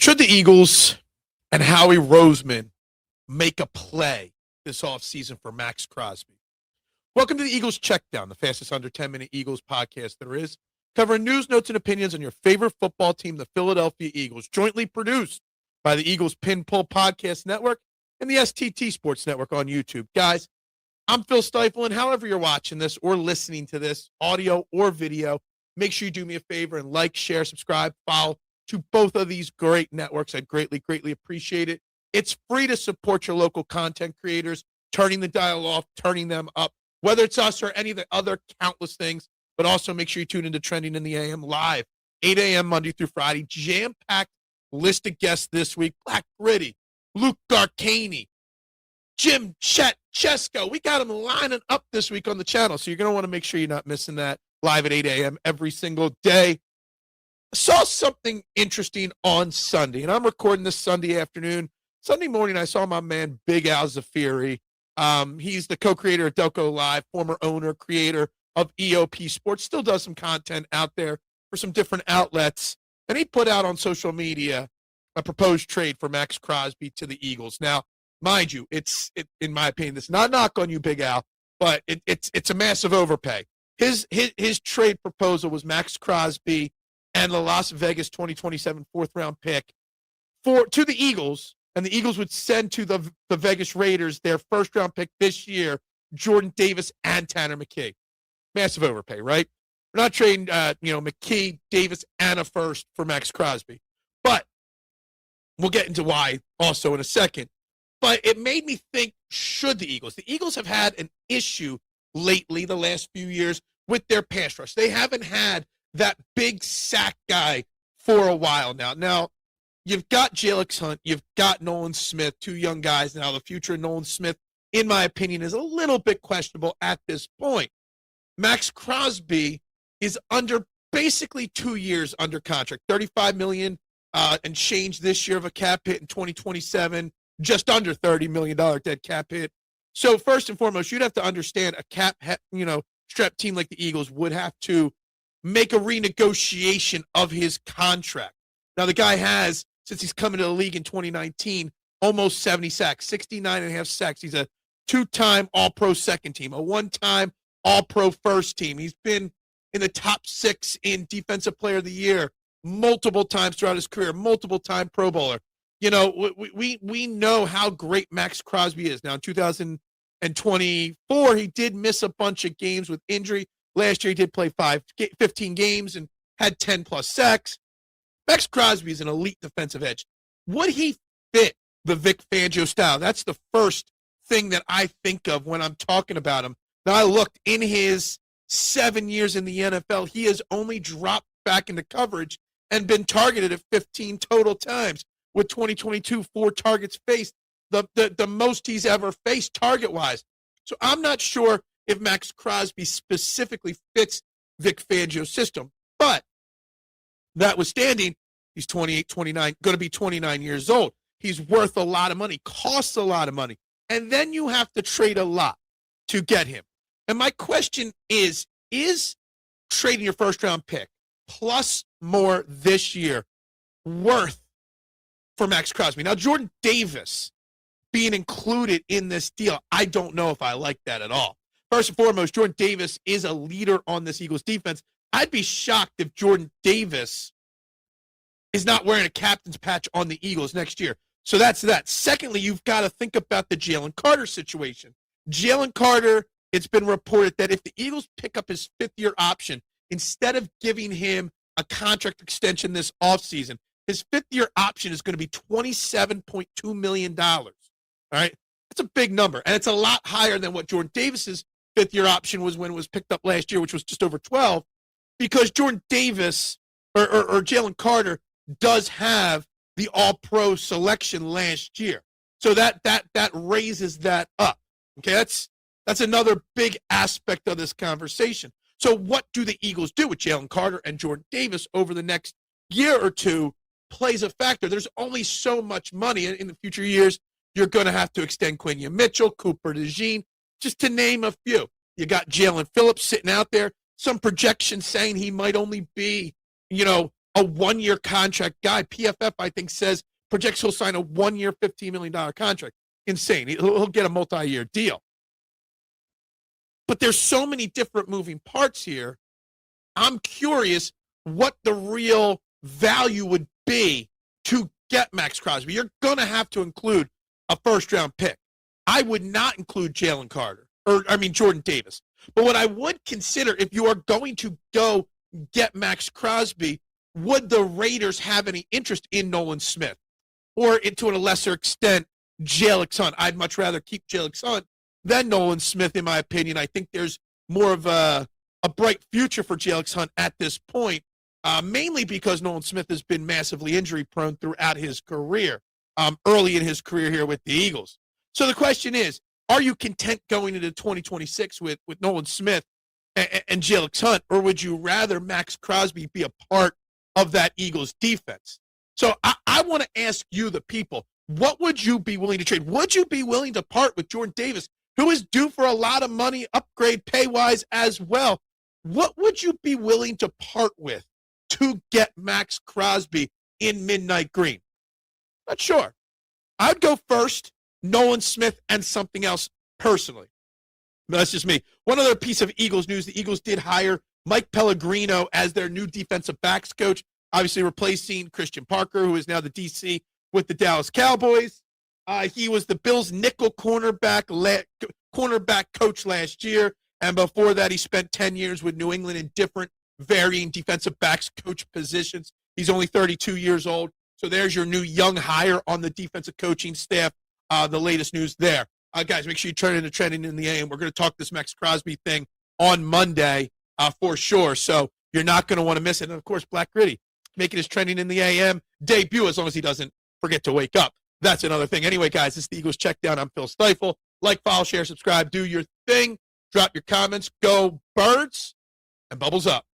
Should the Eagles and Howie Roseman make a play this offseason for Maxx Crosby? Welcome to the Eagles Checkdown, the fastest under 10-minute Eagles podcast there is, covering news, notes, and opinions on your favorite football team, the Philadelphia Eagles, jointly produced by the Eagles Pin Pull Podcast Network and the STT Sports Network on YouTube. Guys, I'm Phil Stiefel, and however you're watching this or listening to this, audio or video, make sure you do me a favor and like, share, subscribe, follow to both of these great networks. I'd greatly appreciate it. It's free to support your local content creators, turning the dial off, turning them up, whether it's us or any of the other countless things. But also make sure you tune into Trending in the AM live, 8 a.m. Monday through Friday. Jam-packed list of guests this week. Black Gritty, Luke Garcani, Jim Chesko. We got them lining up this week on the channel, so you're going to want to make sure you're not missing that live at 8 a.m. every single day. I saw something interesting on Sunday, and I'm recording this Sunday afternoon. Sunday morning, I saw my man Big Al Zafiri. He's the co-creator of Delco Live, former owner, creator of EOP Sports, still does some content out there for some different outlets. And he put out on social media a proposed trade for Maxx Crosby to the Eagles. Now, mind you, in my opinion, this is not a knock on you, Big Al, but it's a massive overpay. His trade proposal was Maxx Crosby and the Las Vegas 2027 fourth-round pick to the Eagles, and the Eagles would send to the Vegas Raiders their first-round pick this year, Jordan Davis and Tanner McKee. Massive overpay, right? We're not trading, McKee, Davis, and a first for Maxx Crosby. But we'll get into why also in a second. But it made me think, should the Eagles have had an issue lately the last few years with their pass rush. They haven't had that big sack guy for a while now. Now, you've got Jalix Hunt, you've got Nolan Smith, two young guys now. The future of Nolan Smith, in my opinion, is a little bit questionable at this point. Maxx Crosby is under basically 2 years under contract, $35 million and change this year of a cap hit in 2027, just under $30 million dead cap hit. So first and foremost, you'd have to understand a strapped team like the Eagles would have to make a renegotiation of his contract. Now, the guy has, since he's come into the league in 2019, almost 70 sacks, 69 and a half sacks. He's a two-time All-Pro second team, a one-time All-Pro first team. He's been in the top 6 in Defensive Player of the Year multiple times throughout his career, multiple-time Pro Bowler. You know, we know how great Maxx Crosby is. Now, in 2024, he did miss a bunch of games with injury. Last year, he did play 15 games and had 10-plus sacks. Maxx Crosby is an elite defensive edge. Would he fit the Vic Fangio style? That's the first thing that I think of when I'm talking about him. Now, I looked in his 7 years in the NFL, he has only dropped back into coverage and been targeted at 15 total times. With 2022, 4 targets faced, the most he's ever faced target-wise. So I'm not sure if Maxx Crosby specifically fits Vic Fangio's system. But notwithstanding, he's 28, 29, going to be 29 years old. He's worth a lot of money, costs a lot of money. And then you have to trade a lot to get him. And my question is trading your first-round pick plus more this year worth for Maxx Crosby? Now, Jordan Davis being included in this deal, I don't know if I like that at all. First and foremost, Jordan Davis is a leader on this Eagles defense. I'd be shocked if Jordan Davis is not wearing a captain's patch on the Eagles next year. So that's that. Secondly, you've got to think about the Jalen Carter situation. Jalen Carter, it's been reported that if the Eagles pick up his 5th-year option, instead of giving him a contract extension this offseason, his 5th-year option is going to be $27.2 million. All right? That's a big number, and it's a lot higher than what Jordan Davis's 5th-year option was when it was picked up last year, which was just over 12, because Jordan Davis or Jalen Carter does have the All-Pro selection last year. So that raises that up. Okay, that's another big aspect of this conversation. So what do the Eagles do with Jalen Carter and Jordan Davis over the next year or two plays a factor. There's only so much money in the future years. You're going to have to extend Quinion Mitchell, Cooper DeJean, just to name a few. You got Jalen Phillips sitting out there. Some projections saying he might only be, a one-year contract guy. PFF, I think, says projects he'll sign a one-year, $15 million contract. Insane. He'll get a multi-year deal. But there's so many different moving parts here. I'm curious what the real value would be to get Maxx Crosby. You're going to have to include a first-round pick. I would not include Jordan Davis. But what I would consider, if you are going to go get Maxx Crosby, would the Raiders have any interest in Nolan Smith? Or, to a lesser extent, Jalen Hunt? I'd much rather keep Jalen Hunt than Nolan Smith, in my opinion. I think there's more of a bright future for Jalen Hunt at this point, mainly because Nolan Smith has been massively injury-prone throughout his career, early in his career here with the Eagles. So the question is, are you content going into 2026 with Nolan Smith and Jalen Hunt, or would you rather Maxx Crosby be a part of that Eagles defense? So I want to ask you, the people, what would you be willing to trade? Would you be willing to part with Jordan Davis, who is due for a lot of money, upgrade pay-wise as well? What would you be willing to part with to get Maxx Crosby in midnight green? Not sure. I'd go first, Nolan Smith and something else personally. But that's just me. One other piece of Eagles news, the Eagles did hire Mike Pellegrino as their new defensive backs coach, obviously replacing Christian Parker, who is now the DC with the Dallas Cowboys. He was the Bills' nickel cornerback coach last year, and before that he spent 10 years with New England in different varying defensive backs coach positions. He's only 32 years old, so there's your new young hire on the defensive coaching staff. The latest news there. Guys, make sure you turn into Trending in the AM. We're going to talk this Maxx Crosby thing on Monday for sure, so you're not going to want to miss it. And, of course, Black Gritty making his Trending in the AM debut, as long as he doesn't forget to wake up. That's another thing. Anyway, guys, this is the Eagles Checkdown. I'm Phil Stiefel. Like, follow, share, subscribe, do your thing. Drop your comments. Go Birds, and bubbles up.